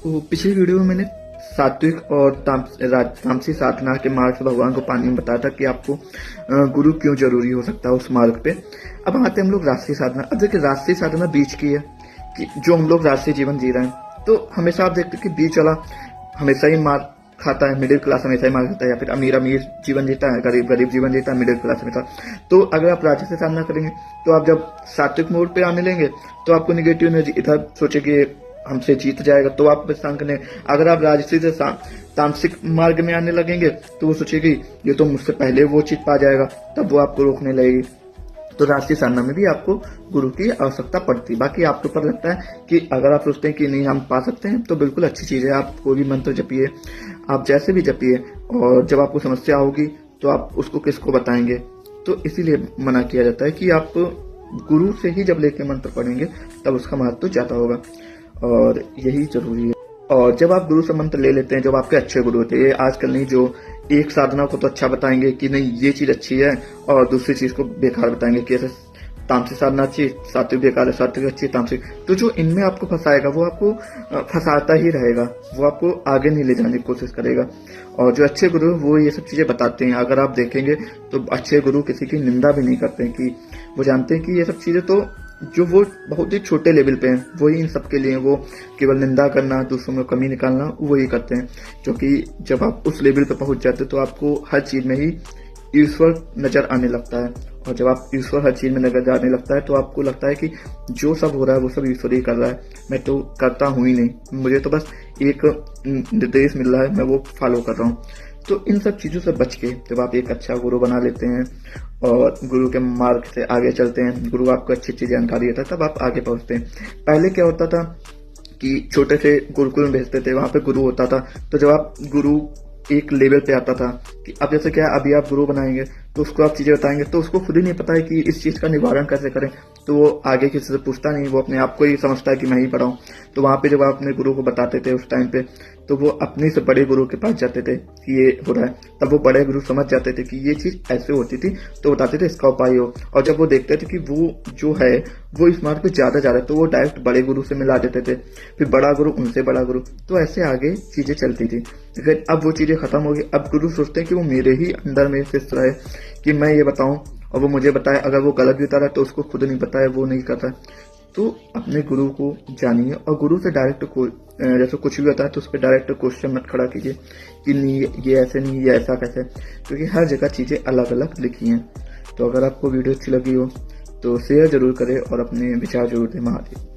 तो पिछली वीडियो में मैंने सात्विक और तामसी साधना के मार्ग से भगवान को पाने में बताया था कि आपको गुरु क्यों जरूरी हो सकता है उस मार्ग पे। अब आते हैं हम लोग राष्ट्रीय साधना। अब देखिए राष्ट्रीय साधना बीच की है कि जो हम लोग राष्ट्रीय जीवन जी रहे हैं, तो हमेशा आप देखते हैं कि बीच वाला हमेशा ही मार खाता है, मिडिल क्लास हमेशा ही मार खाता है, या फिर अमीर अमीर जीवन जीता है, गरीब गरीब जीवन जीता है, मिडिल क्लास हमेशा। तो अगर आप राजसी साधना करेंगे तो आप जब सात्विक मोड पे आने लेंगे तो आपको निगेटिव एनर्जी इधर सोचेगी हमसे जीत जाएगा, तो आप प्रस्थान करने। अगर आप राजसी से तामसिक मार्ग में आने लगेंगे तो वो सोचेगी ये तो मुझसे पहले वो चीज पा जाएगा, तब वो आपको रोकने लगेगी। तो राष्ट्रीय साधना में भी आपको गुरु की आवश्यकता पड़ती है। बाकी आपके ऊपर लगता है कि अगर आप सोचते हैं कि नहीं हम पा सकते हैं तो बिल्कुल अच्छी चीज है, आप कोई भी मंत्र जपिए, आप जैसे भी जपिए, और जब आपको समस्या होगी तो आप उसको किसको बताएंगे। तो इसीलिए मना किया जाता है कि आप गुरु से ही जब लेके मंत्र पढ़ेंगे तब उसका महत्व ज्यादा होगा, और यही जरूरी है। और जब आप गुरु से मंत्र ले लेते हैं, जब आपके अच्छे गुरु होते हैं, ये आजकल नहीं जो एक साधना को तो अच्छा बताएंगे कि नहीं ये चीज अच्छी है और दूसरी चीज को बेकार बताएंगे कि ऐसे तामसिक साधना अच्छी, सात्विक बेकार है, सात्विक अच्छी, तामसिक। तो जो इनमें आपको फंसाएगा वो आपको फंसाता ही रहेगा, वो आपको आगे नहीं ले जाने की कोशिश करेगा। और जो अच्छे गुरु वो ये सब चीजें बताते हैं। अगर आप देखेंगे तो अच्छे गुरु किसी की निंदा भी नहीं करते हैं, कि वो जानते हैं कि ये सब चीजें तो जो वो बहुत ही छोटे लेवल पे हैं वही इन सब के लिए, वो केवल निंदा करना, दूसरों में कमी निकालना वही करते हैं। क्योंकि जब आप उस लेवल पे पहुंच जाते हैं तो आपको हर चीज में ही ईश्वर नजर आने लगता है, और जब आप ईश्वर हर चीज में नजर आने लगता है तो आपको लगता है कि जो सब हो रहा है वो सब ईश्वर ही कर रहा है, मैं तो करता हूं ही नहीं, मुझे तो बस एक निर्देश मिल रहा है, मैं वो फॉलो कर रहा हूँ। तो इन सब चीजों से बच के जब आप एक अच्छा गुरु बना लेते हैं और गुरु के मार्ग से आगे चलते हैं, गुरु आपको अच्छी अच्छी जानकारी देता है, तब आप आगे पहुंचते हैं। पहले क्या होता था कि छोटे से गुरुकुल में भेजते थे, वहां पे गुरु होता था, तो जब आप गुरु एक लेवल पे आता था कि अब जैसे क्या अभी आप गुरु बनाएंगे तो उसको आप चीजें बताएंगे तो उसको खुद ही नहीं पता है कि इस चीज का निवारण कैसे करें, तो वो आगे किसी से पूछता नहीं, वो अपने आप को ही समझता है कि मैं ही पढ़ाऊं। तो वहां पे जब आप अपने गुरु को बताते थे उस टाइम पे, तो वो अपने से बड़े गुरु के पास जाते थे कि ये हो रहा है, तब वो बड़े गुरु समझ जाते थे कि ये चीज ऐसे होती थी, तो बताते थे इसका उपाय हो। और जब वो देखते थे कि वो जो है वो इस मार्ग पे ज्यादा जा रहा है तो वो डायरेक्ट बड़े गुरु से मिला देते थे, फिर बड़ा गुरु उनसे बड़ा गुरु, तो ऐसे आगे चीजें चलती थी। लेकिन अब वो चीजें खत्म हो गई। अब गुरु सोचते हैं कि वो मेरे ही अंदर में फिस रहे कि मैं ये बताऊं और वो मुझे बताए, अगर वो गलत भी बता रहा है तो उसको खुद नहीं पता है, वो नहीं करता। तो अपने गुरु को जानिए, और गुरु से डायरेक्ट जैसे कुछ भी होता है तो उस पर डायरेक्ट क्वेश्चन मत खड़ा कीजिए कि नहीं ये ऐसे नहीं, ये ऐसा कैसे, क्योंकि हर जगह चीजें अलग अलग लिखी हैं। तो अगर आपको वीडियो अच्छी लगी हो तो शेयर जरूर करें और अपने विचार जरूर दें। महादेव।